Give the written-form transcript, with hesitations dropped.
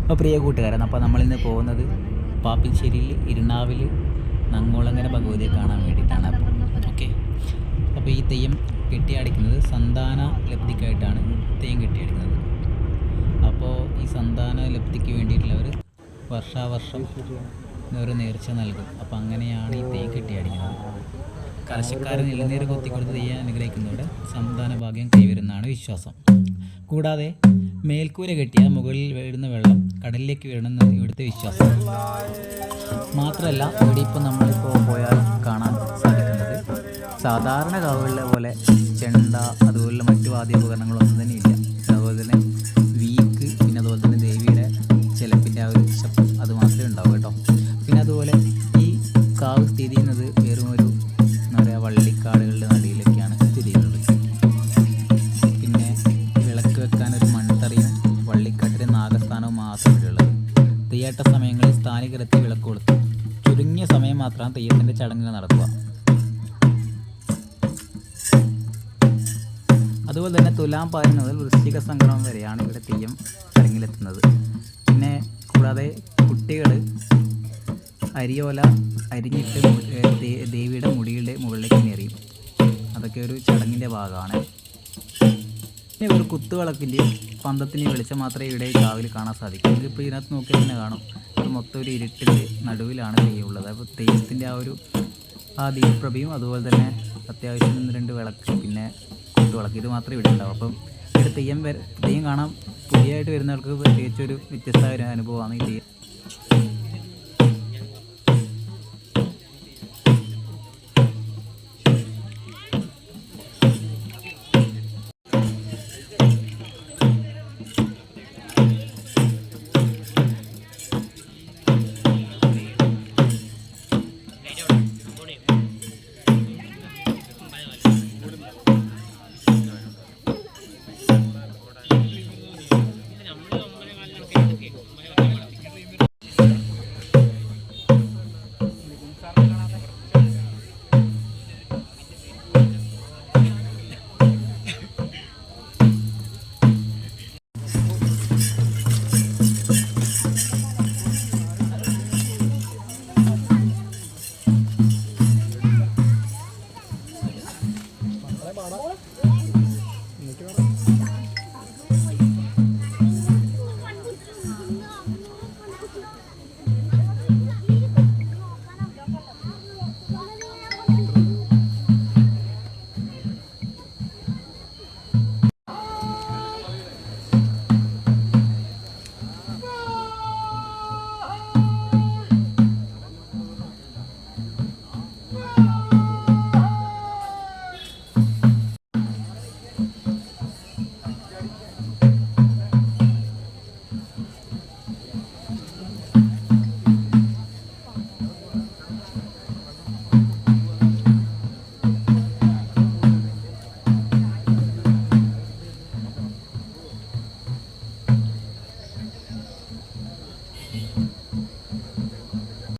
അപ്പോൾ പ്രിയ കൂട്ടുകാരൻ, അപ്പോൾ നമ്മളിന്ന് പോകുന്നത് പാപ്പിശ്ശേരിയിൽ ഇരുണാവിൽ നങ്ങോളങ്ങര ഭഗവതിയെ കാണാൻ വേണ്ടിയിട്ടാണ്. ഓക്കെ, അപ്പോൾ ഈ തെയ്യം കെട്ടിയടിക്കുന്നത് സന്താന ലബ്ധിക്കായിട്ടാണ് തെയ്യം കെട്ടിയടിക്കുന്നത്. അപ്പോൾ ഈ സന്താന ലബ്ധിക്ക് വേണ്ടിയിട്ടുള്ളവർ വർഷാവർഷം ഒരു നേർച്ച നൽകും. അപ്പോൾ അങ്ങനെയാണ് ഈ തെയ്യം കെട്ടിയടിക്കുന്നത്. കലശക്കാരൻ ഇളനീര് കൊത്തിക്കൊടുത്ത് തെയ്യം അനുഗ്രഹിക്കുന്നതോടെ സന്താന ഭാഗ്യം കൈവരുന്നതാണ് വിശ്വാസം. കൂടാതെ മേൽക്കൂര കെട്ടിയാൽ മുകളിൽ വീഴുന്ന വെള്ളം കടലിലേക്ക് വീഴണമെന്ന് ഇവിടുത്തെ വിശ്വാസം. മാത്രമല്ല ഇവിടെ ഇപ്പോൾ നമ്മളിപ്പോൾ പോയാൽ കാണാൻ സാധിക്കുന്നത് സാധാരണ കാവുകളിലെ പോലെ ചെണ്ട അതുപോലുള്ള മറ്റു വാദ്യോപകരണങ്ങളൊന്നും തന്നെ ഇല്ല. അതുപോലെ തന്നെ വീക്ക്, പിന്നെ അതുപോലെ തന്നെ ദേവിയുടെ ചിലപ്പിൻ്റെ ആ ഒരു ശബ്ദം അത് മാത്രമേ ഉണ്ടാവൂ കേട്ടോ. പിന്നെ അതുപോലെ ഈ കാവ് സ്ഥിതി ചെയ്യുന്നത് വെറും ഒരു എന്താ പറയുക വള്ളിക്കാടുകളുടെ നടുവിലൊക്കെയാണ് സ്ഥിതി ചെയ്യുന്നത്. പിന്നെ വിളക്ക് വെക്കാനൊരു മൺതറിയും വള്ളിക്കാട്ടിലെ നാഗസ്ഥാനവും മാത്രമേ ഉള്ളത്. തെയ്യാട്ട സമയങ്ങളിൽ സ്ഥാനികരെത്തി വിളക്ക് കൊളുത്തും. ചുരുങ്ങിയ സമയം മാത്രമാണ് തെയ്യത്തിൻ്റെ ചടങ്ങുകൾ നടക്കുക. അതുപോലെ തന്നെ തുലാം പായം മുതൽ വൃശ്ചിക സംക്രമം വരെയാണ് ഇവിടെ തെയ്യം ചടങ്ങിലെത്തുന്നത്. പിന്നെ കൂടാതെ കുട്ടികൾ അരിയോല അരിഞ്ഞിട്ട് ദേവിയുടെ മുടിയുടെ മുകളിലേക്ക് എറിയും. അതൊക്കെ ഒരു ചടങ്ങിൻ്റെ ഭാഗമാണ്. പിന്നെ ഒരു കുത്തുവിളക്കിൻ്റെയും പന്തത്തിൻ്റെയും വെളിച്ചം മാത്രമേ ഇവിടെ കാവിൽ കാണാൻ സാധിക്കൂ. ഇതിപ്പോൾ ഇതിനകത്ത് നോക്കിയാൽ തന്നെ കാണും, ഇത് മൊത്തം ഒരു ഇരുട്ടിൻ്റെ നടുവിലാണ് തെയ്യമുള്ളത്. അപ്പോൾ തെയ്യത്തിൻ്റെ ആ ദീപ്രഭയും അതുപോലെ തന്നെ അത്യാവശ്യം 1-2 വിളക്ക്, പിന്നെ കുത്തുവിളക്ക്, ഇത് മാത്രമേ ഇവിടെ ഉണ്ടാവും. അപ്പം ഇവിടെ തെയ്യം കാണാൻ പുതിയതായിട്ട് വരുന്നവർക്ക് പ്രത്യേകിച്ചൊരു വ്യത്യസ്തമായ ഒരു അനുഭവമാണ് ഈ തെയ്യം.